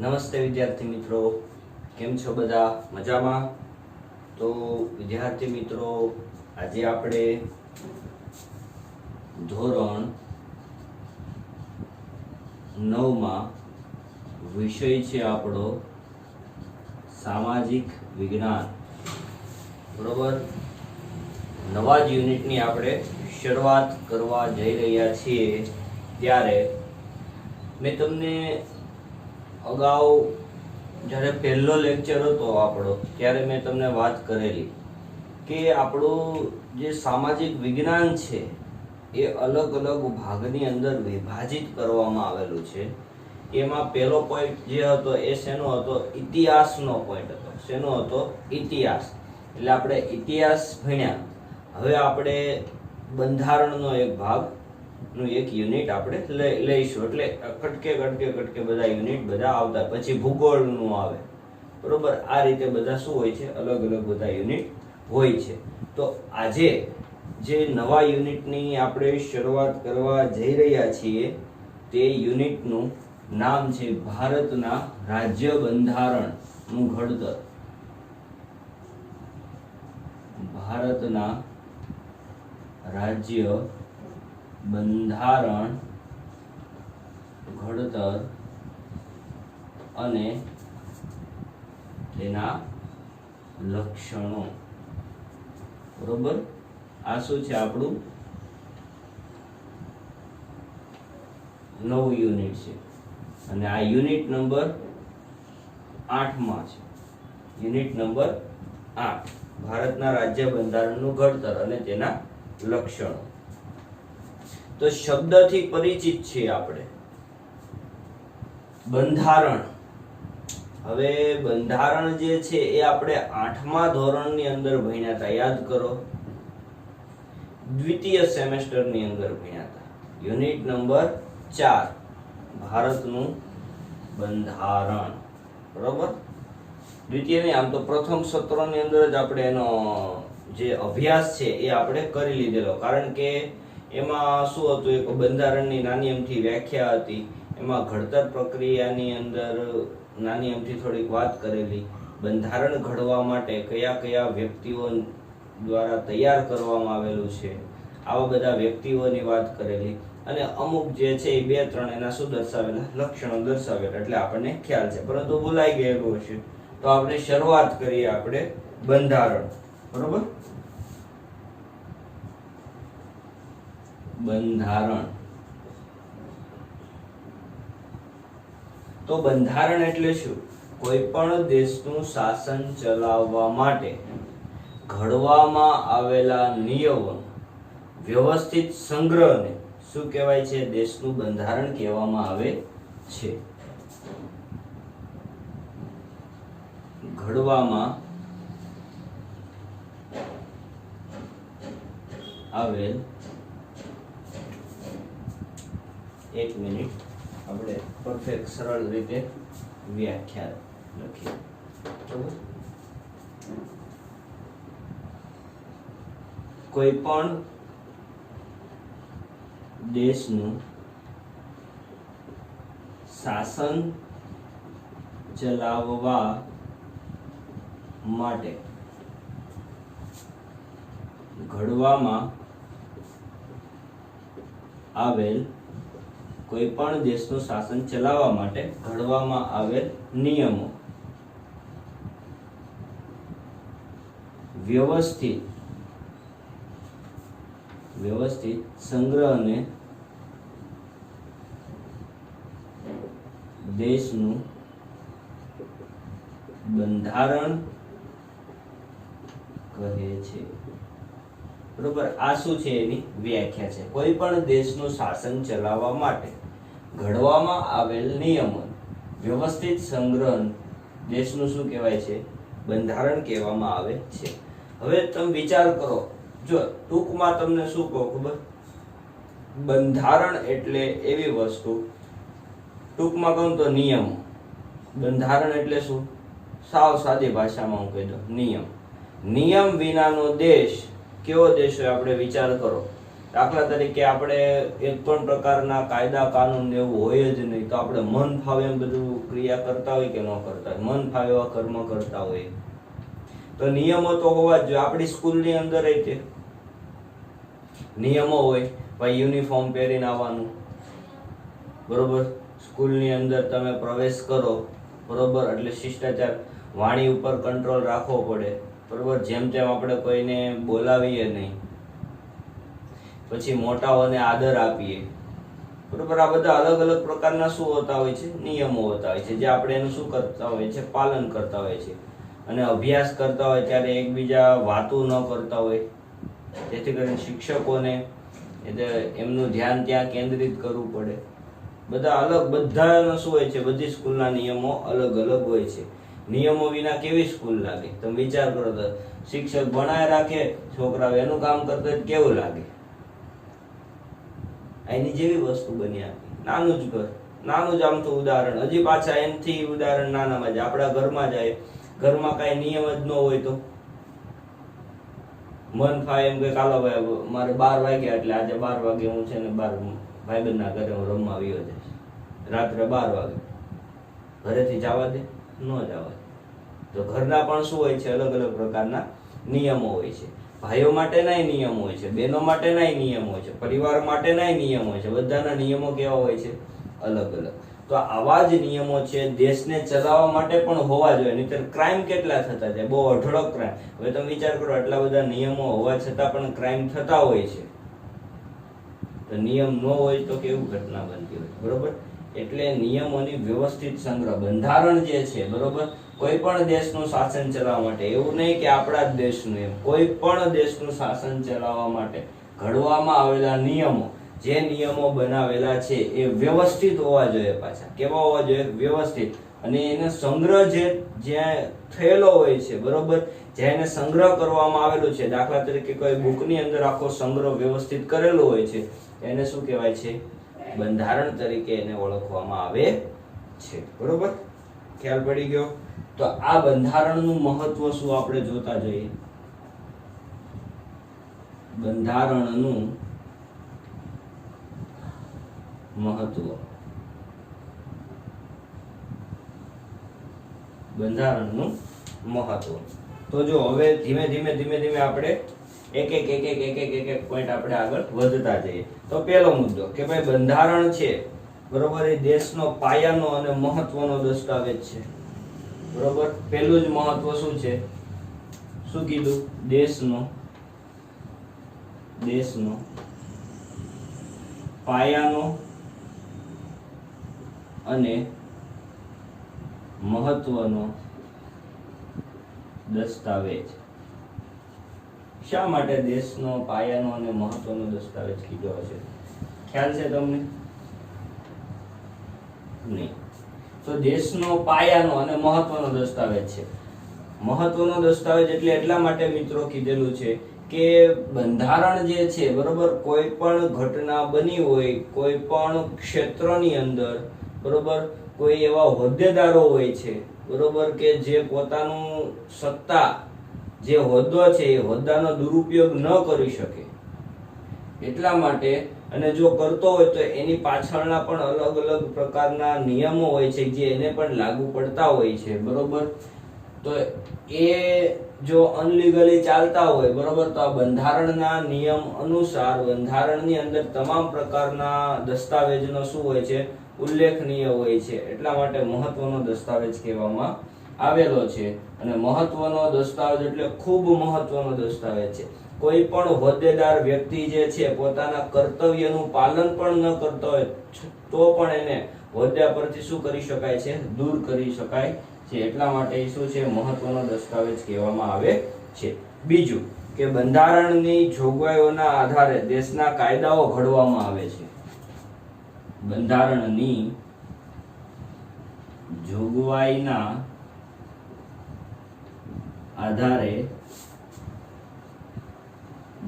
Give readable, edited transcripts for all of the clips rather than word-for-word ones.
નમસ્તે વિદ્યાર્થી મિત્રો, કેમ છો બધા? મજામાં? તો વિદ્યાર્થી મિત્રો, આજે આપણે ધોરણ 9 માં વિષય છે આપણો સામાજિક વિજ્ઞાન. બરોબર, નવા જ યુનિટની આપણે શરૂઆત કરવા જઈ રહ્યા છીએ. ત્યારે મેં તમને અગાઉ જ્યારે પહેલો લેક્ચર હતો આપણો, ત્યારે મેં તમને વાત કરેલી કે આપણું જે સામાજિક વિજ્ઞાન છે એ અલગ અલગ ભાગની અંદર વિભાજિત કરવામાં આવેલું છે. એમાં પહેલો પોઈન્ટ જે હતો એ શેનો હતો? ઇતિહાસનો પોઈન્ટ હતો. શેનો હતો? ઇતિહાસ. એટલે આપણે ઇતિહાસ ભણ્યા. હવે આપણે બંધારણનો એક ભાગ નું એક યુનિટ આપણે લઈશું. એટલે કટકે બધા યુનિટ બધા આવતા, પછી ભૂગોળનું આવે. બરોબર, આ રીતે બધા શું હોય છે? અલગ અલગ બધા યુનિટ હોય છે. તો આજે જે નવા યુનિટની આપણે શરૂઆત કરવા જઈ રહ્યા છીએ તે યુનિટનું નામ છે ભારતના રાજ્ય બંધારણનું ઘડતર. ભારતના રાજ્ય બંધારણ ઘડતર અને તેના લક્ષણો. બરોબર, આ શું છે? આપણું નવું યુનિટ છે અને આ યુનિટ નંબર 8 માં છે. યુનિટ નંબર 8, ભારતના રાજ્ય બંધારણનું ઘડતર અને તેના લક્ષણો. તો શબ્દથી પરિચિત છીએ આપણે. બંધારણ. હવે બંધારણ જે છે એ આપણે 8મા ધોરણની અંદર ભણ્યા હતા. યાદ કરો, દ્વિતીય સેમેસ્ટરની અંદર ભણ્યા હતા. યુનિટ નંબર 4, ભારતનું બંધારણ. બરોબર, દ્વિતીય નહીં, આમ તો પ્રથમ સત્રની અંદર જ આપણે એનો જે અભ્યાસ છે એ આપણે કરી લીધેલો. કારણ કે એમાં શું હતું? એક બંધારણની નાની અમથી વ્યાખ્યા હતી. એમાં ઘડતર પ્રક્રિયાની અંદર નાની અમથી થોડીક વાત કરેલી. બંધારણ ઘડવા માટે કયા કયા વ્યક્તિઓ દ્વારા તૈયાર કરવામાં આવેલું છે, આવા બધા વ્યક્તિઓની વાત કરેલી. અને અમુક જે છે એ 2-3 એના શું દર્શાવેલા? લક્ષણો દર્શાવેલા. એટલે આપણને ખ્યાલ છે, પરંતુ ભૂલાઈ ગયેલું હશે. તો આપણે શરૂઆત કરીએ આપણે બંધારણ. બરોબર, બંધારણ. તો બંધારણ એટલે શું? કોઈ પણ દેશનું શાસન ચલાવવા માટે ઘડવામાં આવેલા નિયમો વ્યવસ્થિત સંગ્રહને શું કહેવાય છે? દેશનું બંધારણ કહેવામાં આવે છે. ઘડવામાં આવેલ, એક મિનિટ, આપણે પરફેક્ટ સરળ રીતે વ્યાખ્યા લખીએ. બરાબર, કોઈ પણ દેશનું શાસન ચલાવવા માટે ઘડવામાં આવેલ, કોઈ પણ દેશનું શાસન ચલાવવા માટે ઘડવામાં આવેલ નિયમો વ્યવસ્થિત સંગ્રહને દેશનું બંધારણ કહે છે. બરોબર, આ શું છે? એની વ્યાખ્યા છે. કોઈ પણ દેશનું શાસન ચલાવવા માટે ઘડવામાં આવેલ નિયમો વ્યવસ્થિત સંગ્રહ દેશનું શું કહેવાય છે? બંધારણ કહેવામાં આવે છે. હવે તમે વિચાર કરો, જો ટૂંકમાં તમને શું કહો ખબર? બંધારણ એટલે એવી વસ્તુ, ટૂંકમાં કહું તો નિયમો. બંધારણ એટલે શું? સાવ સાદી ભાષામાં હું કહી દઉં, નિયમ. નિયમ વિનાનો દેશ કેવો દેશ હોય? આપણે વિચાર કરો. દાખલા તરીકે આપણે એક પણ પ્રકારના કાયદા કાનૂન એવું હોય જ નહીં, તો આપણે મન ફાવે એમ બધું ક્રિયા કરતા હોય કે ન કરતા હોય, મન ફાવે એવા કર્મ કરતા હોય. તો નિયમો તો હોવા જ જોઈએ. આપણી સ્કૂલની અંદર તે નિયમો હોય, ભાઈ યુનિફોર્મ પહેરીને આવવાનું, બરોબર. સ્કૂલની અંદર તમે પ્રવેશ કરો, બરોબર, એટલે શિષ્ટાચાર, વાણી ઉપર કંટ્રોલ રાખવો પડે, બરોબર. જેમ તેમ આપણે કોઈને બોલાવીએ નહીં, પછી મોટાઓને આદર આપીએ, બરોબર. આ બધા અલગ અલગ પ્રકારના શું હોતા હોય છે? નિયમો હોતા હોય છે, જે આપણે એનું શું કરતા હોય છે? પાલન કરતા હોય છે. અને અભ્યાસ કરતા હોય ત્યારે એકબીજા વાતો ન કરતા હોય, જેથી કરીને શિક્ષકોને એમનું ધ્યાન ત્યાં કેન્દ્રિત કરવું પડે. બધાનો શું હોય છે? બધી સ્કૂલના નિયમો અલગ અલગ હોય છે. નિયમો વિના કેવી સ્કૂલ લાગે? તમે વિચાર કરો તો શિક્ષક ભણાય રાખે, છોકરાઓ એનું કામ કરતા કેવું લાગે? એની જેવી વસ્તુ બની આપી. નાનું જ ઘર, નાનું જ આમ તો ઉદાહરણ, હજી પાછા એનથી ઉદાહરણ નાનામાં જ આપણા ઘરમાં જાય, ઘરમાં કઈ નિયમ જ ન હોય તો મન થાય એમ કે કાલો ભાઈ મારે 12 વાગ્યા એટલે આજે 12 વાગે હું છે ને 12 ભાઈબંધના ઘરે હું રમવા આવ્યો જઈશ, રાત્રે 12 વાગે ઘરેથી જવા દે? ન જવા દે. તો ઘરના પણ શું હોય છે? અલગ અલગ પ્રકારના નિયમો હોય છે. ભાઈઓ માટેના નિયમો હોય છે, બહેનો માટેના નિયમો હોય છે, પરિવાર માટેના નિયમો હોય છે. બધાના નિયમો કેવા હોય છે? અલગ અલગ. તો આવા જ નિયમો છે દેશને ચલાવવા માટે પણ હોવા જોઈએ, નહીંતર ક્રાઇમ કેટલા થતા જાય, બહુ અઢળક ક્રાઇમ. હવે તમે વિચાર કરો, આટલા બધા નિયમો હોવા છતાં પણ ક્રાઇમ થતા હોય છે, તો નિયમ ન હોય તો કેવું ઘટના બનતી હોય, બરોબર. એટલે નિયમોની વ્યવસ્થિત સંગ્રહ, બંધારણ જે છે, બરોબર, કોઈ પણ દેશનું શાસન ચલાવવા માટે, એવું નહીં કે આપણા જ દેશનું, એમ કોઈ પણ દેશનું શાસન ચલાવવા માટે ઘડવામાં આવેલા નિયમો, જે નિયમો બનાવેલા છે એ વ્યવસ્થિત હોવા જોઈએ. પાછા કેવા હોવા જોઈએ? વ્યવસ્થિત. અને એનો સંગ્રહ જે થયેલો હોય છે, બરોબર, જ્યાં એને સંગ્રહ કરવામાં આવેલો છે, દાખલા તરીકે કોઈ બુકની અંદર આખો સંગ્રહ વ્યવસ્થિત કરેલો હોય છે, એને શું કહેવાય છે? બંધારણ તરીકે એને ઓળખવામાં આવે છે, બરોબર. ખ્યાલ પડી ગયો? તો આ બંધારણનું મહત્વ શું આપણે જોતા જઈએ. બંધારણનું મહત્વ, બંધારણનું મહત્વ. તો જો હવે ધીમે ધીમે આપણે એક પોઈન્ટ આપણે આગળ વધતા જઈએ. તો પહેલો મુદ્દો કે ભાઈ બંધારણ છે, બરોબર, એ દેશનો પાયાનો અને મહત્વનો દસ્તાવેજ છે, બરોબર. પહેલું જ મહત્વ શું છે? શું કીધું? દેશનો પાયાનો અને મહત્વનો દસ્તાવેજ. શા માટે દેશનો પાયાનો અને મહત્વનો દસ્તાવેજ કીધો હશે? ખ્યાલ છે તમને? નહીં. તો દેશનો પાયાનો અને મહત્વનો દસ્તાવેજ છે. મહત્વનો દસ્તાવેજ એટલે એટલા માટે મિત્રો કીધેલું છે કે બંધારણ જે છે, બરોબર, કોઈ પણ ઘટના બની હોય, કોઈ પણ ક્ષેત્રની અંદર, બરોબર, કોઈ એવા હોદ્દેદારો હોય છે, બરોબર, કે જે પોતાનું સત્તા, જે હોદ્દો છે, એ હોદ્દાનો દુરુપયોગ ન કરી શકે, એટલા માટે, અને જો કરતો હોય તો એની પાછળના પણ અલગ અલગ પ્રકારના નિયમો હોય છે જે એને પણ લાગુ પડતા હોય છે, બરોબર. તો એ જો અનલીગલી ચાલતા હોય, બરોબર, તો આ બંધારણના નિયમ અનુસાર બંધારણની અંદર તમામ પ્રકારના દસ્તાવેજનો શું હોય છે? ઉલ્લેખનીય હોય છે. એટલા માટે મહત્વનો દસ્તાવેજ કહેવામાં આવેલો છે. અને મહત્વનો દસ્તાવેજ એટલે ખૂબ મહત્વનો દસ્તાવેજ છે. કોઈ પણ હોદ્દેદાર વ્યક્તિ જે છે પોતાના કર્તવ્યનું પાલન પણ ન કરતો હોય તો પણ એને હોદ્દા પરથી શું કરી શકાય છે? દૂર કરી શકાય છે. એટલા માટે શું છે? મહત્વનો દસ્તાવેજ કહેવામાં આવે છે. બીજું કે બંધારણની જોગવાઈઓના આધારે દેશના કાયદાઓ ઘડવામાં આવે છે. બંધારણની જોગવાઈના આધારે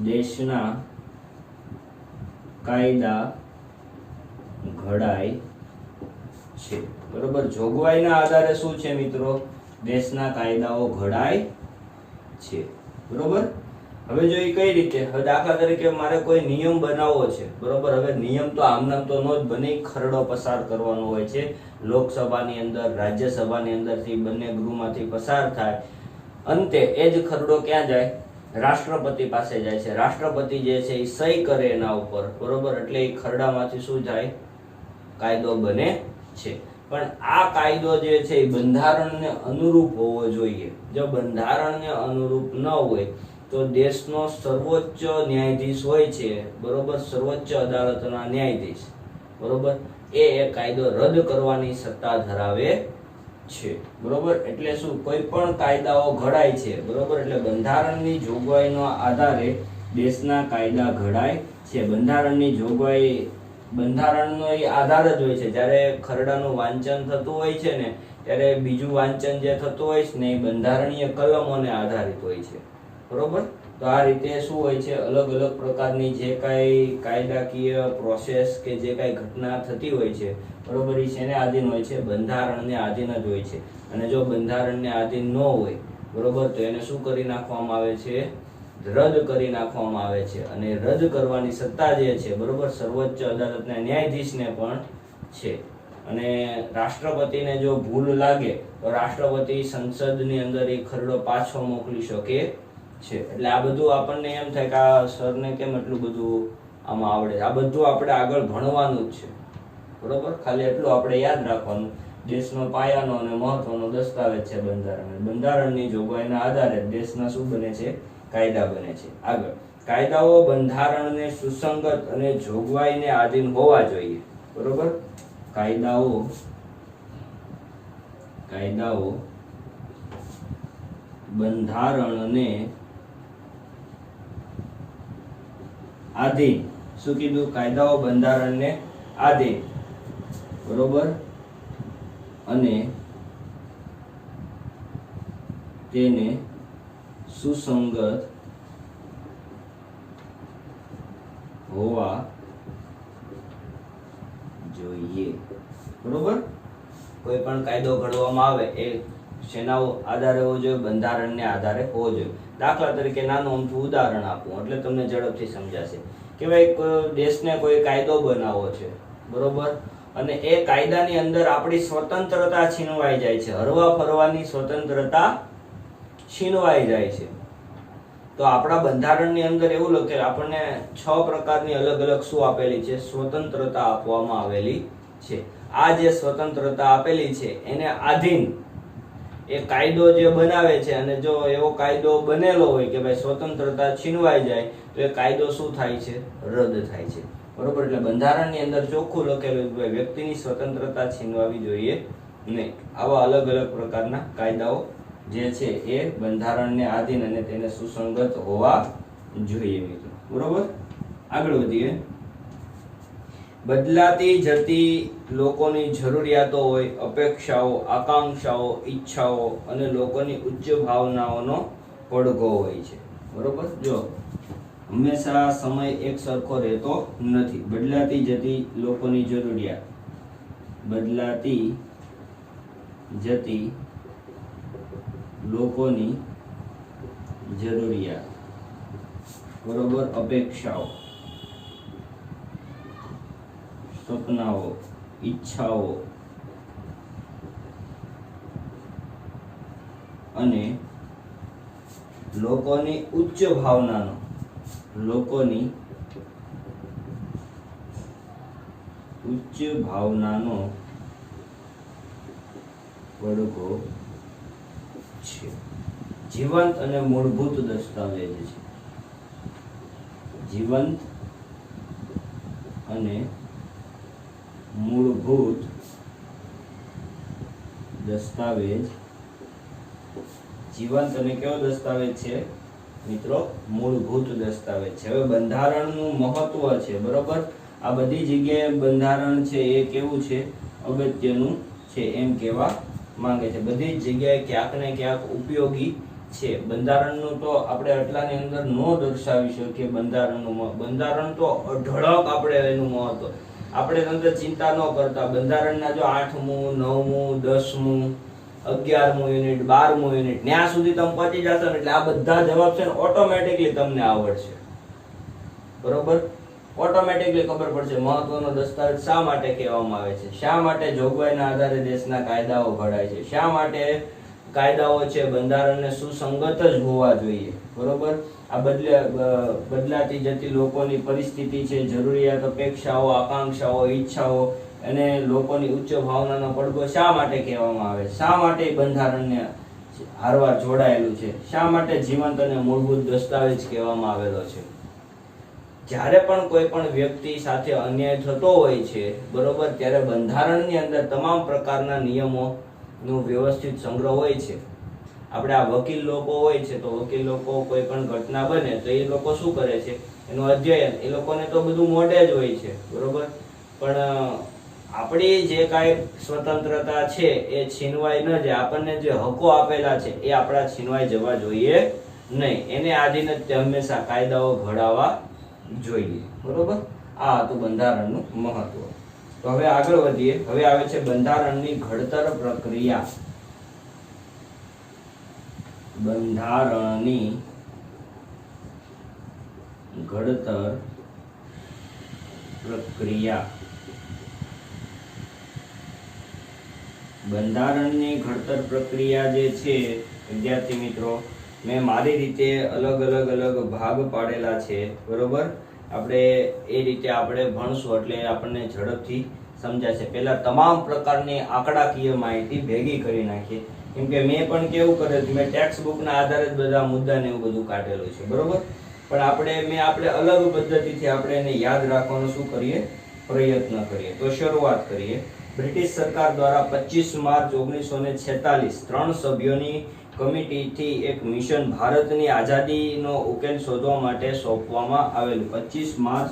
દેશના કાયદા ઘડાય છે, બરોબર. જોગવાઈના આધારે શું છે મિત્રો? દેશના કાયદાઓ ઘડાય છે, બરોબર. હવે જો એ કઈ રીતે, હવે દાખલા તરીકે મારે કોઈ નિયમ બનાવવો છે, બરોબર. હવે નિયમ તો આમનામ તો નો જ બને, ખરડો પસાર કરવાનો હોય છે લોકસભાની અંદર, રાજ્યસભાની અંદરથી, બંને ગૃહમાંથી પસાર થાય. અંતે એ જ ખરડો ક્યાં જાય? રાષ્ટ્રપતિ પાસે જાય છે. રાષ્ટ્રપતિ જે છે એ સહી કરે એના ઉપર, બરોબર. એટલે એ ખરડામાંથી શું થાય? કાયદો બને છે. પણ આ કાયદો જે છે એ બંધારણને અનુરૂપ હોવો જોઈએ. જો બંધારણને અનુરૂપ ન હોય તો દેશનો સર્વોચ્ચ ન્યાયાધીશ હોય છે, બરોબર, સર્વોચ્ચ અદાલતના ન્યાયાધીશ, બરોબર, એ કાયદો રદ કરવાની સત્તા ધરાવે છે, બરોબર. એટલે શું? કોઈ પણ કાયદાઓ ઘડાય છે, બરોબર. એટલે બંધારણની જોગવાઈનો આધારે દેશના કાયદા ઘડાય છે. બંધારણની જોગવાઈ, બંધારણનો એ આધાર જ હોય છે. જ્યારે ખરડાનું વાંચન થતું હોય છે ને, ત્યારે બીજું વાંચન જે થતું હોય છે ને એ બંધારણીય કલમોને આધારિત હોય છે, બરોબર. તો આ રીતે શું હોય છે, અલગ અલગ પ્રકારની જે કાંઈ કાયદાકીય પ્રોસેસ કે જે કાંઈ ઘટના થતી હોય છે, બરોબર, એ શેને આધીન હોય છે? બંધારણને આધીન જ હોય છે. અને જો બંધારણને આધીન ન હોય, બરોબર, તો એને શું કરી નાખવામાં આવે છે? રદ કરી નાખવામાં આવે છે. અને રદ કરવાની સત્તા જે છે, બરોબર, સર્વોચ્ચ અદાલતના ન્યાયાધીશને પણ છે. અને રાષ્ટ્રપતિને જો ભૂલ લાગે તો રાષ્ટ્રપતિ સંસદની અંદર એ ખરડો પાછો મોકલી શકે છે. એટલે આ બધું આપણને એમ થાય કે આ સરને કેમ એટલું બધું આમાં આવડે? આ બધું આપણે આગળ ભણવાનું જ છે, બરોબર. ખાલી એટલું આપણે યાદ રાખવાનું, દેશનો પાયાનો અને મહત્વનો દસ્તાવેજ છે બંધારણ. બંધારણની જોગવાઈના આધારે દેશના શું બને છે? કાયદા બને છે. આગળ, કાયદાઓ બંધારણને સુસંગત અને જોગવાઈને આધીન હોવા જોઈએ, બરોબર. કાયદાઓ બંધારણને આધીન, શું કીધું? કાયદાઓ બંધારણને આધીન, બરોબર, અને તેને સુસંગત હોવા જોઈએ, બરોબર. કોઈ પણ કાયદો ઘડવામાં આવે એ શેના આધારે હોવો જોઈએ? બંધારણને આધારે હોવો જોઈએ. દાખલા તરીકે નાનું અમથું ઉદાહરણ આપું એટલે તમને ઝડપથી સમજાશે કે ભાઈ દેશને કોઈ કાયદો બનાવવો છે, બરોબર, અને એ કાયદાની અંદર આપણી સ્વતંત્રતા છીનવાઈ જાય છે, હરવા ફરવાની સ્વતંત્રતા છીનવાઈ જાય છે. તો આપણા બંધારણની અંદર એવું લખેલ, આપણને 6 પ્રકારની અલગ અલગ શું આપેલી છે? સ્વતંત્રતા આપવામાં આવેલી છે. આ જે સ્વતંત્રતા આપેલી છે એને આધીન એ કાયદો જે બનાવે છે, અને જો એવો કાયદો બનેલો હોય કે ભાઈ સ્વતંત્રતા છીનવાઈ જાય તો એ કાયદો શું થાય છે? રદ થાય છે, બરોબર. એટલે બંધારણની અંદર ચોખ્ખું લખેલું કે વ્યક્તિની સ્વતંત્રતા છીનવાવી જોઈએ નહીં. આવા અલગ અલગ પ્રકારના કાયદાઓ જે છે એ બંધારણને આધીન અને તેને સુસંગત હોવા જોઈએ, મિત્રો, બરોબર. આગળ વધીએ. બદલાતી જતી લોકોની જરૂરિયાતો હોય, અપેક્ષાઓ, આકાંક્ષાઓ, ઈચ્છાઓ અને લોકોની ઉચ્ચ ભાવનાઓનો પડઘો હોય છે, બરોબર. જો હંમેશા સમય એક સરખો રહેતો નથી. બદલાતી જતી લોકોની જરૂરિયાત, બદલાતી જતી લોકોની જરૂરિયાત, બરોબર, અપેક્ષાઓ, સપનાઓ, ઈચ્છાઓ અને લોકોની ઉચ્ચ ભાવનાનો, લોકોની ઉચ્ચ ભાવનાનો પડઘો છે. જીવંત અને મૂળભૂત દસ્તાવેજ છે. જીવંત અને મૂળભૂત દસ્તાવેજ. જીવંત અને કેવો દસ્તાવેજ છે, મિત્રો? મૂળભૂત દસ્તાવેજ છે. હવે બંધારણનું મહત્વ છે, બરોબર. આ બધી જગ્યાએ બંધારણ છે એ કેવું છે? અગત્યનું છે એમ કહેવા માંગે છે. બધી જ જગ્યાએ ક્યાંક ને ક્યાંક ઉપયોગી છે. બંધારણનું તો આપણે આટલાની અંદર નો દર્શાવી શકીએ. બંધારણ તો અઢળક આપણે એનું મહત્વ, આપણે અંદર ચિંતા ન કરતા. બંધારણના જો 8મું, 9મું, 10મું 11મું યુનિટ, 12મું યુનિટ, ત્યાં સુધી તમે પહોંચી જશો ને એટલે આ બધા જવાબ છે ને ઓટોમેટિકલી તમને આવડશે. બરોબર? ઓટોમેટિકલી ખબર પડશે મહત્વનો દસ્તાવેજ શા માટે કહેવામાં આવે છે, શા માટે જોગવાઈના આધારે દેશના કાયદાઓ ઘડાય છે, શા માટે કાયદાઓ છે બંધારણને સુસંગત જ હોવા જોઈએ. બરોબર? આ બદલાતી જતી લોકોની પરિસ્થિતિ છે, જરૂરિયાત, અપેક્ષાઓ, આકાંક્ષાઓ, ઈચ્છાઓ અને લોકોની ઉચ્ચ ભાવનાનો પડઘો શા માટે કહેવામાં આવે, શા માટે બંધારણને હારવાર જોડાયેલું છે, શા માટે જીવંત અને મૂળભૂત દસ્તાવેજ કહેવામાં આવેલો છે. જ્યારે પણ કોઈ પણ વ્યક્તિ સાથે અન્યાય થતો હોય છે, બરોબર, ત્યારે બંધારણની અંદર તમામ પ્રકારના નિયમોનો વ્યવસ્થિત સંગ્રહ હોય છે. આપણે આ વકીલ લોકો હોય છે તો વકીલ લોકો કોઈ પણ ઘટના બને તો એ લોકો શું કરે છે, એનું અધ્યયન, એ લોકોને તો બધું મોઢે જ હોય છે. બરોબર? પણ આપણી જે કાંઈ સ્વતંત્રતા છે એ છીનવાઈ ન જાય, આપણને જે હકો આપેલા છે એ આપણા છીનવાઈ જવા જોઈએ નહીં. એને આધીન જ હંમેશા કાયદાઓ ઘડાવા જોઈએ. બરોબર? આ હતું બંધારણનું મહત્વ. તો હવે આગળ વધીએ. હવે આવે છે બંધારણની ઘડતર પ્રક્રિયા. બંધારણની ઘડતર પ્રક્રિયા. બંધારણની ઘડતર પ્રક્રિયા જે છે વિદ્યાર્થી મિત્રો, મેં મારી રીતે અલગ અલગ ભાગ પાડેલા છે. બરોબર? આપણે એ રીતે આપણે ભણશું એટલે આપણને ઝડપથી સમજાશે. પહેલા તમામ પ્રકારની આંકડાકીય માહિતી ભેગી કરી નાખીએ, કેમ કે મેં પણ કેવું કરેલું, મેં ટેક્સ્ટ બુકના આધારે જ બધા મુદ્દા ને એવું બધું કાઢેલું છે. બરોબર? પણ આપણે અલગ પદ્ધતિથી આપણે એને યાદ રાખવાનો શું કરીએ, પ્રયત્ન કરીએ. તો શરૂઆત કરીએ. બ્રિટિશ સરકાર દ્વારા 25 માર્ચ 1946 3 સભ્યોની કમિટીથી એક મિશન ભારતની આઝાદીનો ઉકેલ શોધવા માટે સોંપવામાં આવેલું. 25 માર્ચ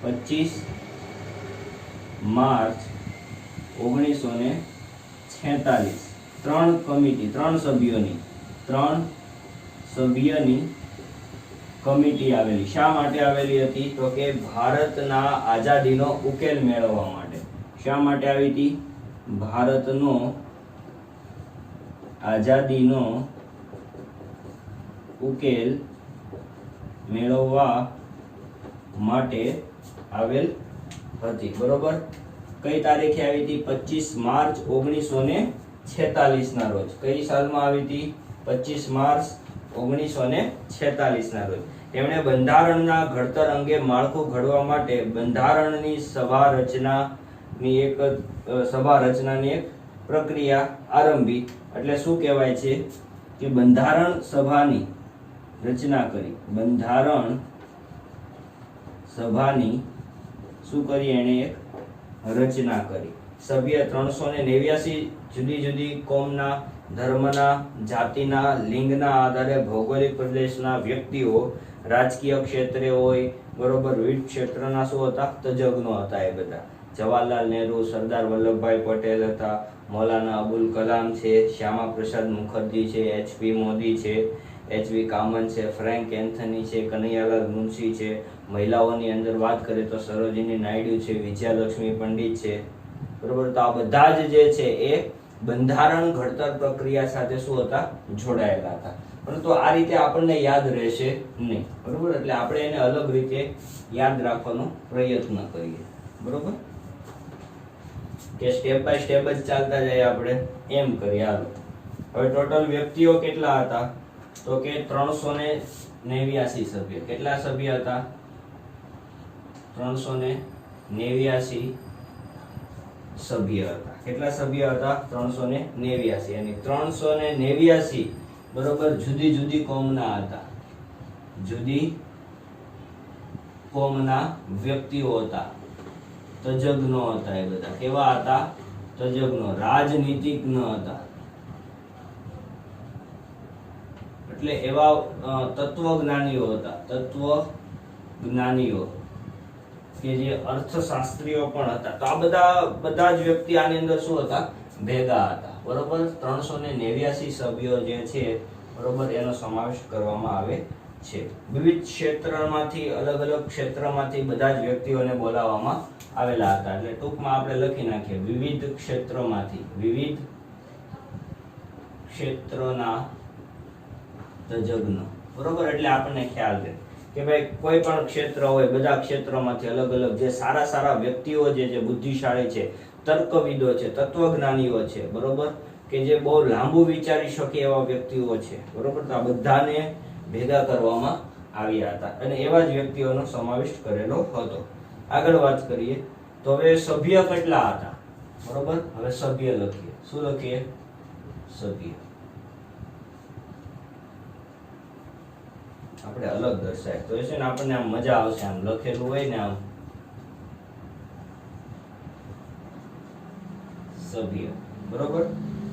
1946 3 સભ્યોની કમિટી આવેલી. શા માટે આવેલી હતી? તો કે ભારતના આઝાદીનો ઉકેલ મેળવવા માટે. શા માટે આવી હતી? ભારતનો આઝાદીનો ઉકેલ મેળવવા માટે આવેલ હતી. બરોબર? કઈ તારીખે આવી હતી? 25 માર્ચ 1946 ના રોજ. કઈ સાલમાં આવી હતી? 25 માર્ચ 1946 ના રોજ. તેમણે બંધારણના ઘડતર અંગે માળખું ઘડવા માટે બંધારણની સભા રચનાની એક પ્રક્રિયા આરંભી. એટલે શું કહેવાય છે કે બંધારણ સભાની રચના કરી. બંધારણ સભાની શું કરી? એને એક રચના કરી. સભ્ય 389 જુદી જુદી કોમના, ધર્મના, જાતિના, લિંગના આધારે ભૌગોલિક પ્રદેશના વ્યક્તિઓ, રાજકીય ક્ષેત્રે હોય, બરોબર, વિવિધ ક્ષેત્રના શું હતા? તજજ્ઞો હતા. એ બધા જવાહરલાલ નહેરુ, સરદાર વલ્લભભાઈ પટેલ હતા, મૌલાના અબુલ કલામ છે, શ્યામા પ્રસાદ મુખર્જી છે, HP મોદી છે, HV કામન છે, ફ્રેન્ક એન્થની છે, કનૈયાલાલ મુનશી છે. મહિલાઓની અંદર વાત કરીએ તો સરોજિની નાયડુ છે, વિજયાલક્ષ્મી પંડિત છે. બરોબર? તો આ બધા જ જે છે એ બંધારણ ઘડતર પ્રક્રિયા સાથે શું હતા? જોડાયેલા હતા. પરંતુ આ રીતે આપણને યાદ રહેશે નહીં. બરોબર? એટલે આપણે એને અલગ રીતે યાદ રાખવાનો પ્રયત્ન કરીએ. બરોબર? કે સ્ટેપ બાય સ્ટેપ જ ચાલતા જાય આપણે એમ કરીએ. હાલો, હવે ટોટલ વ્યક્તિઓ કેટલા હતા? તો કે 389 સભ્ય. કેટલા સભ્ય હતા? 389 સભ્ય હતા. કેટલા સભ્ય હતા? 389. અને 389 બરોબર જુદી જુદી કોમના હતા. જુદી કોમના વ્યક્તિઓ હતા, તજજ્ઞો હતા. એ બધા કેવા હતા? તજજ્ઞો, રાજનીતિજ્ઞ હતા. એટલે એવા તત્વજ્ઞાનીઓ હતા. તત્વજ્ઞાનીઓ કે જે અર્થશાસ્ત્રીઓ પણ હતા. તો આ બધા જ વ્યક્તિ આની અંદર શું હતા? ભેગા હતા. બરોબર? 389 સભ્યો જે છે, બરોબર, એનો સમાવેશ કરવામાં આવે છે. વિવિધ ક્ષેત્રમાંથી, અલગ અલગ ક્ષેત્રમાંથી બધા જ વ્યક્તિઓને બોલાવવામાં આવેલા હતા. એટલે ટૂંકમાં આપણે લખી નાખીએ વિવિધ ક્ષેત્રમાંથી. વિવિધ ક્ષેત્રના તજજ્ઞ, બરોબર. એટલે આપણને ખ્યાલ રહે કે ભાઈ કોઈ પણ ક્ષેત્ર હોય, બધા ક્ષેત્રોમાંથી અલગ અલગ જે સારા સારા વ્યક્તિઓ જે બુદ્ધિશાળી છે, તર્કવિદો છે, તત્વજ્ઞાનીઓ છે, બરોબર, કે જે બહુ લાંબુ વિચારી શકે એવા વ્યક્તિઓ છે, બરોબર. તો આ બધાને ભેગા કરવામાં આવ્યા હતા અને એવા જ વ્યક્તિઓનો સમાવેશ કરેલો હતો. આગળ વાત કરીએ તો હવે સભ્ય કેટલા હતા, બરોબર. હવે સભ્ય લખીએ. શું લખીએ? સભ્ય. આપણે અલગ દર્શાય તો છે ને આપણને આમ મજા આવશે, આમ લખેલું હોય ને આમ સભ્ય, બરોબર.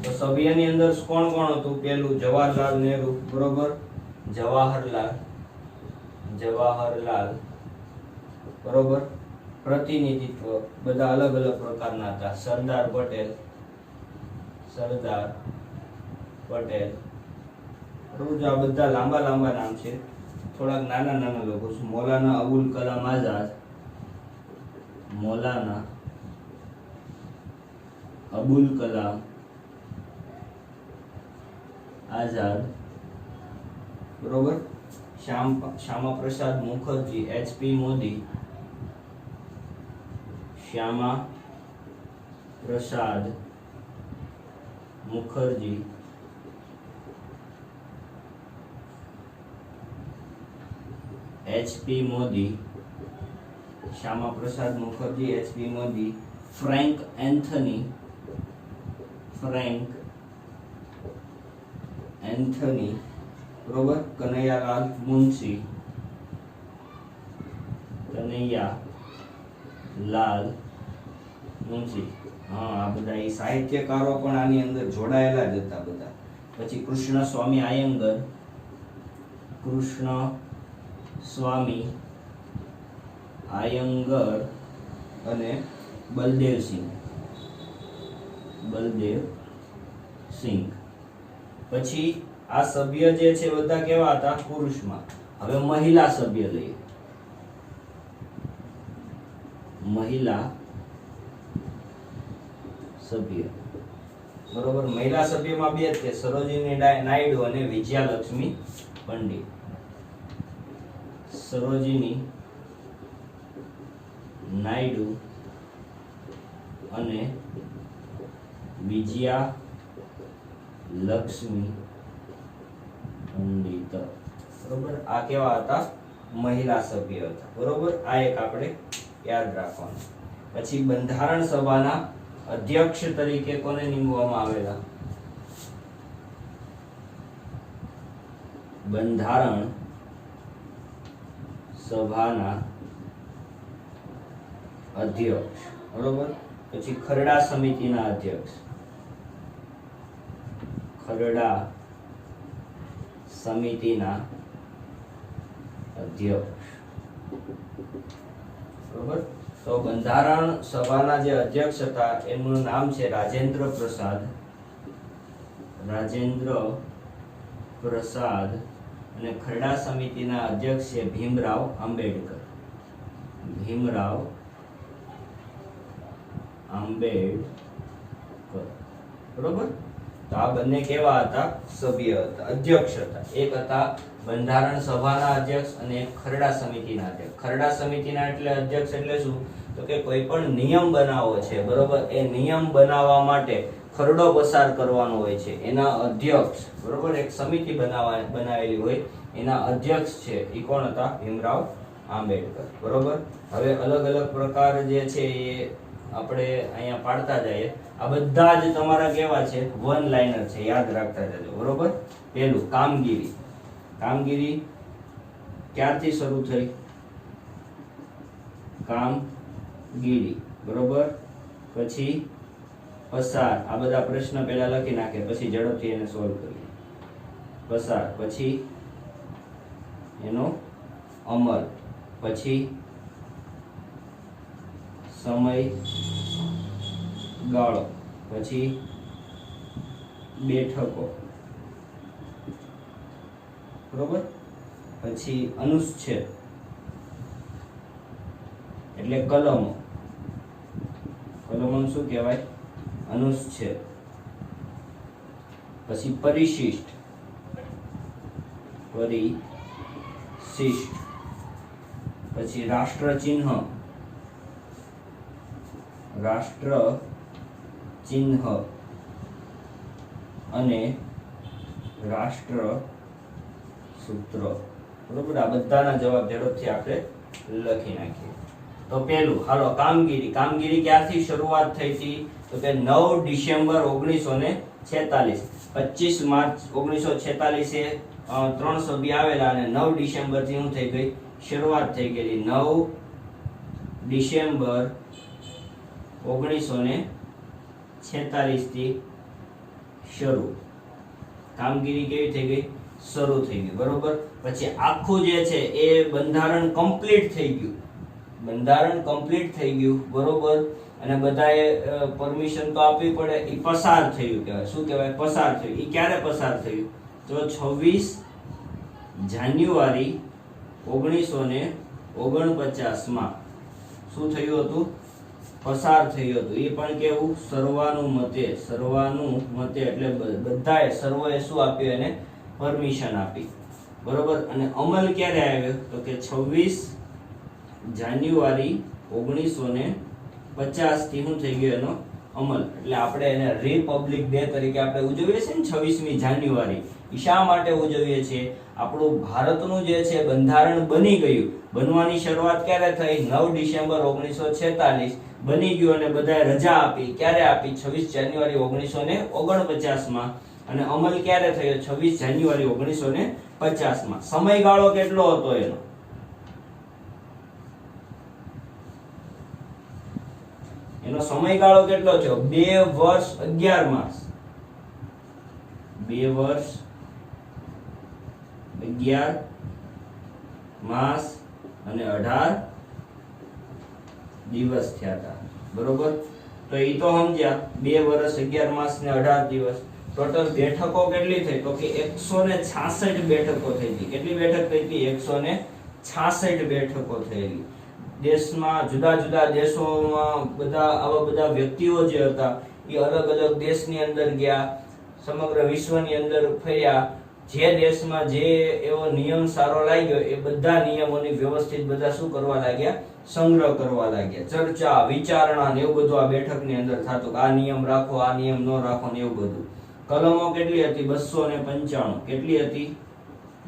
તો સભ્યની અંદર કોણ કોણ હતું? પેલું જવાહરલાલ નહેરુ, બરોબર. જવાહરલાલ, બરોબર. પ્રતિનિધિત્વ બધા અલગ અલગ પ્રકારના હતા. સરદાર પટેલ, બરોબર. આ બધા લાંબા લાંબા નામ છે, થોડાક નાના નાના લોકો છે. મૌલાના અબુલ કલામ આઝાદ, મૌલાના અબુલ કલામ આઝાદ, બરોબર. Shyama Prasad Mukherjee, HP Modi, Shyama Prasad Mukherjee, HP Modi, Shyama Prasad Mukherjee, HP Modi. Frank Anthony, બરોબર. કનૈયાલાલ મુનશી, હા, આ બધા એ સાહિત્યકારો પણ આની અંદર જોડાયેલા જ હતા બધા. પછી કૃષ્ણ સ્વામી આયંગર અને બલદેવસિંહ. પછી આ સભ્ય જે છે બધા કેવા હતા? પુરુષમાં. હવે મહિલા સભ્ય લઈએ. મહિલા સભ્ય, બરોબર. મહિલા સભ્યમાં બે છે, સરોજિની નાયડુ અને વિજયાલક્ષ્મી પંડિત. સરોજિની નાયડુ અને વિજયાલક્ષ્મી પંડિત, બરોબર. આ કેવા હતા? મહિલા સભ્ય હતા, બરોબર. આ એક આપણે યાદ રાખવાનું. પછી બંધારણ સભાના અધ્યક્ષ તરીકે કોને નિમવામાં આવેલા? બંધારણ સભાના અધ્યક્ષ, બરોબર. પછી ખરડા સમિતિના અધ્યક્ષ, ખરડા સમિતિના અધ્યક્ષ, બરોબર. તો બંધારણ સભાના જે અધ્યક્ષ હતા એમનું નામ છે રાજેન્દ્ર પ્રસાદ અને ખરડા સમિતિના અધ્યક્ષ છે ભીમરાવ આંબેડકર. બરોબર. તો આ બંને કેવા હતા? સભ્ય હતા, અધ્યક્ષ હતા. એક હતા બંધારણ સભાના અધ્યક્ષ અને એક ખરડા સમિતિના અધ્યક્ષ. ખરડા સમિતિના એટલે અધ્યક્ષ એટલે શું? તો કે કોઈ પણ નિયમ બનાવવો છે, બરોબર, એ નિયમ બનાવવા માટે ખરડો પસાર કરવાનો હોય છે, એના અધ્યક્ષ, બરોબર, એક સમિતિ બનાવેલી હોય, એના અધ્યક્ષ છે એ કોણ હતા? ભીમરાવ આંબેડકર, બરોબર. હવે અલગ અલગ પ્રકાર જે છે એ આપણે અહીંયા પાડતા જઈએ. આ બધા જ તમારા કેવા છે? વન લાઇનર છે, યાદ રાખતા જજો, બરોબર. પહેલું કામગીરી ક્યારથી શરૂ થઈ? કામગીરી, બરોબર. પછી પસાર, આ બધા પ્રશ્ન પહેલા લખી નાખે, પછી ઝડપથી એને સોલ્વ કરીએ. પસાર, પછી એનો અમલ, પછી સમય ગાળો, પછી બેઠકો, બરોબર. પછી અનુચ્છેદ એટલે કલમોનું શું કહેવાય? અનુચ્છેદ. પછી પરિશિષ્ટ, પછી રાષ્ટ્ર ચિહ્ન, અને રાષ્ટ્ર સૂત્ર. બરોબર, આ બધાના જવાબ ઝડપથી આપણે લખી નાખીએ. તો પહેલું હાલો કામગીરી ક્યાંથી શરૂઆત થઈ હતી? તો કે 9 ડિસેમ્બર 1946. 25 માર્ચ 1946 એ 3 સભ્ય આવેલા અને 9 ડિસેમ્બર થી શું થઈ ગઈ? શરૂઆત થઈ ગઈ. 9 ડિસેમ્બર 1946 થી શરૂ. કામગીરી કેવી થઈ ગઈ? શરૂ થઈ ગઈ. બરોબર, પછી આખું જે છે એ બંધારણ કમ્પ્લીટ થઈ ગયું. બરોબર, અને બધાએ પરમિશન તો આપવી પડે. એ પસાર થયું કહેવાય. શું કહેવાય? પસાર થયું. એ ક્યારે પસાર થયું? તો 26 જાન્યુઆરી 1949 માં શું થયું હતું? પસાર થયું હતું. એ પણ કેવું? સર્વાનુમતે. એટલે બધાએ સર્વએ શું આપ્યું? એને પરમિશન આપી. બરોબર, અને અમલ ક્યારે આવ્યો? તો કે 26 જાન્યુઆરી 1950 થી શું થઈ ગયો એનો અમલ? એટલે આપણે એને રિપબ્લિક ડે તરીકે આપણે ઉજવીએ છીએ ને 26મી જાન્યુઆરી. શા માટે ઉજવીએ છીએ? આપણું ભારતનું જે છે બંધારણ બની ગયું. બનવાની શરૂઆત ક્યારે થઈ? 9 ડિસેમ્બર 1946 બની ગયું અને બધાએ રજા આપી. ક્યારે આપી? 26 જાન્યુઆરી 1949 માં. અને અમલ ક્યારે થયો? 26 જાન્યુઆરી 1950 માં. સમયગાળો કેટલો હતો એનો? સમયગાળો કેટલો થયો? 2 વર્ષ 11 માસ. 2 વર્ષ 11 માસ અને 18 દિવસ થયા હતા. બરોબર, તો એ તો સમજ્યા. 2 વર્ષ 11 માસ ને 18 દિવસ. ટોટલ બેઠકો કેટલી થઈ? તો કે 166 બેઠકો થઈ હતી. કેટલી બેઠક થઈ હતી? 166 બેઠકો થયેલી. દેશમાં જુદા જુદા દેશોમાં આવા બધા વ્યક્તિઓ જે હતા એ અલગ અલગ દેશની અંદર ગયા, સમગ્ર વિશ્વની અંદર ફર્યા. જે દેશમાં જે એવો નિયમ સારો લાગ્યો એ બધા નિયમોની વ્યવસ્થિત બધા શું કરવા લાગ્યા? સંગ્રહ કરવા લાગ્યા. ચર્ચા, વિચારણા ને એવું બધું આ બેઠકની અંદર થતું. આ નિયમ રાખો, આ નિયમ ન રાખો ને એવું બધું. કલમો કેટલી હતી? 295. કેટલી હતી?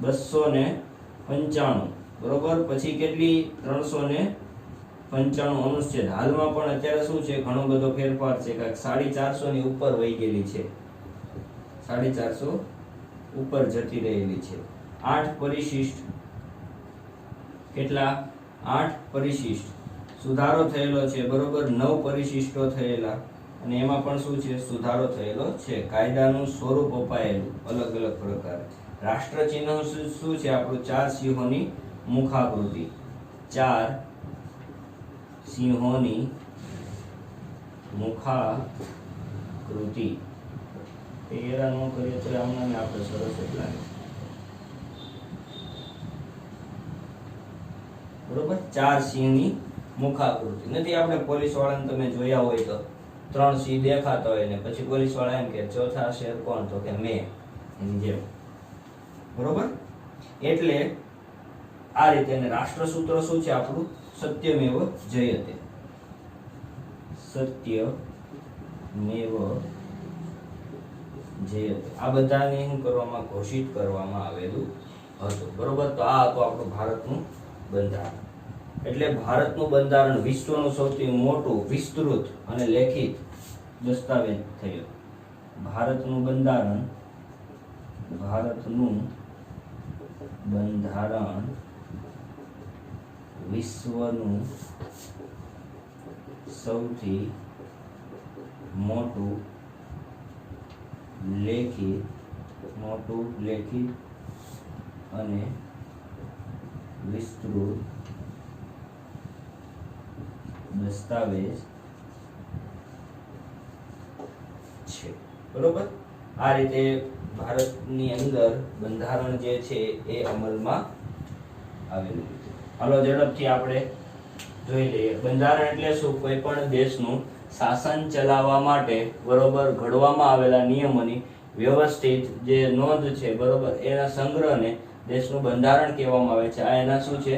295. બરોબર, પછી કેટલી? 395 અનુચ્છેદ. હાલમાં પણ અત્યારે શું છે? ઘણો બધો ફેરફાર છે. કાંઈક 450 ની ઉપર વહી ગયેલી છે. 450 ઉપર જતી રહેલી છે. 8 પરિશિષ્ટ. કેટલા? 8 પરિશિષ્ટ. સુધારો થયેલો છે. બરોબર, 9 પરિશિષ્ટો થયેલા અને એમાં પણ શું છે? સુધારો થયેલો છે. કાયદાનું સ્વરૂપ અપાયેલું અલગ અલગ પ્રકાર. રાષ્ટ્ર ચિહ્ન શું છે આપણું? 4 સિંહોની મુખાકૃતિ. 4 સિંહોની મુખાકૃતિ. એરા નો કરીએ તો આમને આપણે સરસ જ લાગે. બરોબર, 4 સિંહની મુખાકૃતિ. નથી આપણે પોલીસ વાળાને તમે જોયા હોય તો 3 સિંહ દેખાતા હોય ને પછી પોલીસ વાળા એમ કે ચોથા શેર કોણ? તો કે મેં. એની જેમ. બરોબર, એટલે આ રીતે. રાષ્ટ્રસૂત્ર શું છે આપણું? સત્યમેવ જયતે. સત્યમેવ જયતે. આ બધાને શું કરવામાં? ઘોષિત કરવામાં આવેલું હતું. બરોબર, તો આ હતું આપણું ભારતનું બંધારણ. એટલે ભારતનું બંધારણ વિશ્વનું સૌથી મોટું, વિસ્તૃત અને લેખિત દસ્તાવેજ થયો. ભારતનું બંધારણ વિશ્વનું સૌથી મોટું લેખિત અને વિસ્તૃત દસ્તાવેજ છે. બરોબર, આ રીતે ભારતની અંદર બંધારણ જે છે એ અમલમાં આવેલું. હાલો ઝડપથી આપણે જોઈ લઈએ. બંધારણ એટલે શું? કોઈ પણ દેશનું શાસન ચલાવવા માટે બરોબર ઘડવામાં આવેલા નિયમોની વ્યવસ્થિત જે નોંધ છે બરોબર એના સંગ્રહને દેશનું બંધારણ કહેવામાં આવે છે. આ એના શું છે?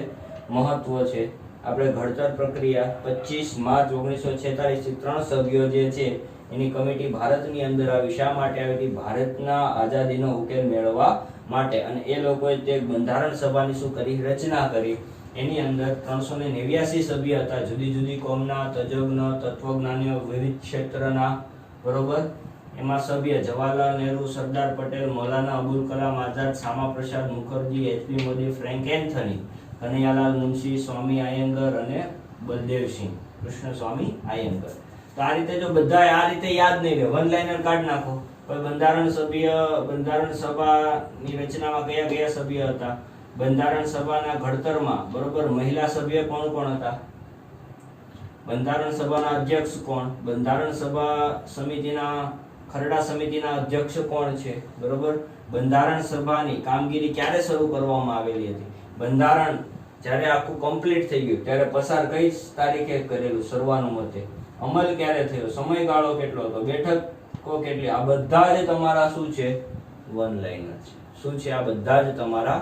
મહત્વ છે. આપણે ઘડતર પ્રક્રિયા 25 માર્ચ 1946 થી 3 સભ્યો જે છે એની કમિટી ભારતની અંદર આવી. શા માટે આવી હતી? ભારતના આઝાદીનો ઉકેલ મેળવવા માટે. અને એ લોકોએ તે બંધારણ સભાની શું કરી? રચના કરી. એની અંદર 389 સભ્ય હતા, જુદી જુદી કોમના, તજજ્ઞ, તત્વજ્ઞાનીઓ, વિવિધ ક્ષેત્રના, બરોબર. એમાં સભ્ય Jawaharlal Nehru, Sardar Patel, Maulana Abul Kalam Azad, Shyama Prasad Mukherjee, HP Mody, Frank Anthony, Kanaiyalal Munshi, Swami Ayyangar અને બલદેવસિંહ કૃષ્ણ સ્વામી આયંગર. તો આ રીતે જો બધા આ રીતે યાદ નહીં રહે, વન લાઇનર કાઢ નાખો. બંધારણ સભાની રચનામાં કયા કયા સભ્ય હતા? બંધારણ સભાના ઘડતરમાં બરોબર મહિલા સભ્ય કોણ કોણ હતા? બંધારણ સભાના અધ્યક્ષ કોણ? બંધારણ સભા સમિતિના ખરડા સમિતિના અધ્યક્ષ કોણ છે? બરોબર. બંધારણ સભાની કામગીરી ક્યારે શરૂ કરવામાં આવેલી હતી? બંધારણ જ્યારે આખું કમ્પ્લીટ થઈ ગયું ત્યારે પસાર કઈ તારીખે કરેલું? સર્વાનુમતે. અમલ ક્યારે થયો? સમયગાળો કેટલો હતો? બેઠકો કેટલી? આ બધા જ તમારા શું છે? વન લાઇનર છે. શું છે? આ બધા જ તમારા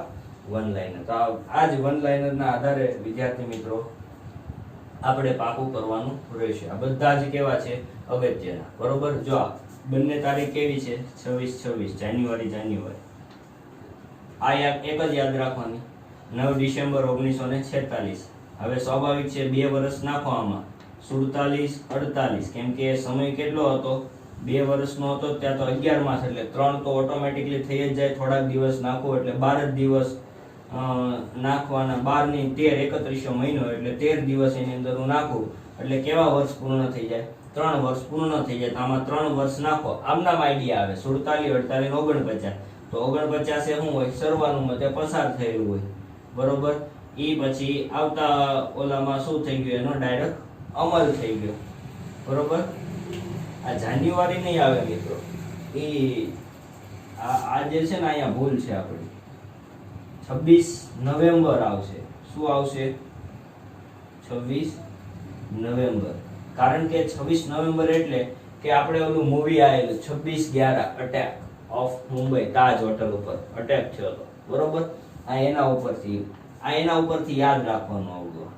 વન લાઇનર. તો આ જ વન લાઇનર ના આધારે વિદ્યાર્થી મિત્રો આપણે પાકું કરવાનું રહેશે. આ બધા જ કેવા છે? અગત્યના. બરોબર. જો આ બંને તારીખ કેવી છે? 26 જાન્યુઆરી. આ એક જ યાદ રાખવાની. 9 ડિસેમ્બર 1946. હવે સ્વાભાવિક છે 2 વર્ષ નાખો આમાં, 47 48, કેમ કે સમય કેટલો હતો? 2 વર્ષનો હતો, ત્યાં તો 11 માસ એટલે 3 તો ઓટોમેટિકલી થઈ જ જાય. થોડાક દિવસ નાખો એટલે 12 દિવસ નાખવાના. 12 ની 13 31 મહિનો એટલે 13 દિવસ એની અંદર હું નાખું એટલે કેવા વર્ષ પૂર્ણ થઈ જાય? 3 વર્ષ પૂર્ણ થઈ જાય. તો આમાં 3 વર્ષ નાખો. આમનામ આઈડિયા આવે 47 48 49. તો 49 એ શું હોય? સર્વાનુમતે પસાર થયેલું હોય, બરોબર. ઈ પછી આવતા ઓલામાં શું થઈ ગયું? એનો ડાયરેક્ટ અમલ થઈ ગયો, બરોબર. આ જાન્યુઆરી નહીં આવે મિત્રો, ઈ આ જે છે ને અહીંયા ભૂલ છે આપણી. 26 નવેમ્બર આવશે. શું આવશે? 26 નવેમ્બર. કારણ કે 26 નવેમ્બર એટલે કે આપણે ઓલું મૂવી આવેલું 26/11 attack of Mumbai, Taj hotel ઉપર અટેક થયો હતો, બરોબર. આ એના ઉપરથી યાદ રાખવાનું આવતું.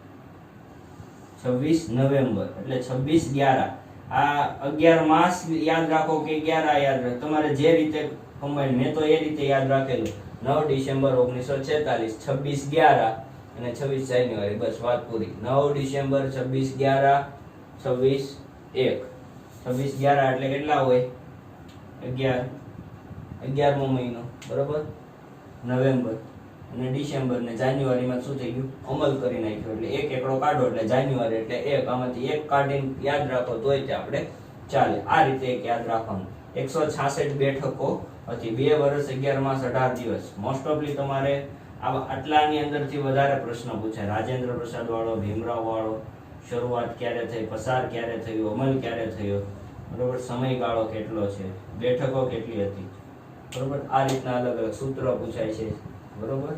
26 નવેમ્બર એટલે 26/11. આ 11 માસ યાદ રાખો કે 11 યાદ રાખો, તમારે જે રીતે કમ્બાઈન. મેં તો એ રીતે યાદ રાખેલું. 9 ડિસેમ્બર 1946, 26/11 અને 26 જાન્યુઆરી. બસ વાત પૂરી. 9 ડિસેમ્બર, 26/11, 26/1. 26/11 એટલે કેટલા હોય? 11મો મહિનો, બરોબર. નવેમ્બર અને ડિસેમ્બર ને જાન્યુઆરીમાં શું થઈ ગયું? અમલ કરી નાખ્યો. એટલે એક એકડો કાઢો એટલે જાન્યુઆરી એટલે 1. આમાંથી 1 કાઢીને યાદ રાખો તોય તે આપણે ચાલે. આ રીતે એક યાદ રાખવાનું. 166 બેઠકો હતી. 2 વર્ષ 11 માસ 18 દિવસ. મોસ્ટ ઓફલી તમારે આટલાની અંદરથી વધારે પ્રશ્ન પૂછાય. રાજેન્દ્ર પ્રસાદ વાળો, ભીમરાવ વાળો, શરૂઆત ક્યારે થઈ, પસાર ક્યારે થયો, અમલ ક્યારે થયો, બરોબર. સમયગાળો કેટલો છે, બેઠકો કેટલી હતી, બરોબર. આ રીતના અલગ અલગ સૂત્ર પૂછાય છે, બરોબર.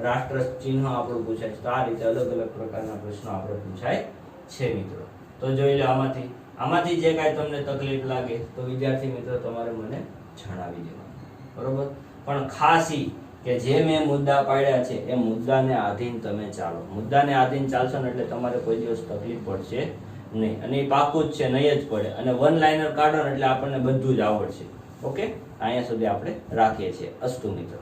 રાષ્ટ્ર ચિહ્ન આપણું પૂછાય છે. તો આ રીતે અલગ અલગ પ્રકારના પ્રશ્નો આપણે પૂછાય છે મિત્રો. તો જોઈ લો આમાંથી જે કાંઈ તમને તકલીફ લાગે તો વિદ્યાર્થી મિત્રો તમારે મને જણાવી દેવાનું, બરોબર. પણ ખાસ કે જે મેં મુદ્દા પાડ્યા છે એ મુદ્દાને આધીન તમે ચાલો. મુદ્દાને આધીન ચાલશો ને એટલે તમારે કોઈ દિવસ તકલીફ પડશે નહીં. અને એ પાકું જ છે, નહીં જ પડે. અને વન લાઇનર કાઢો ને એટલે આપણને બધું જ આવડશે. ઓકે, અહીંયા સુધી આપણે રાખીએ છીએ. અસ્તુ મિત્રો.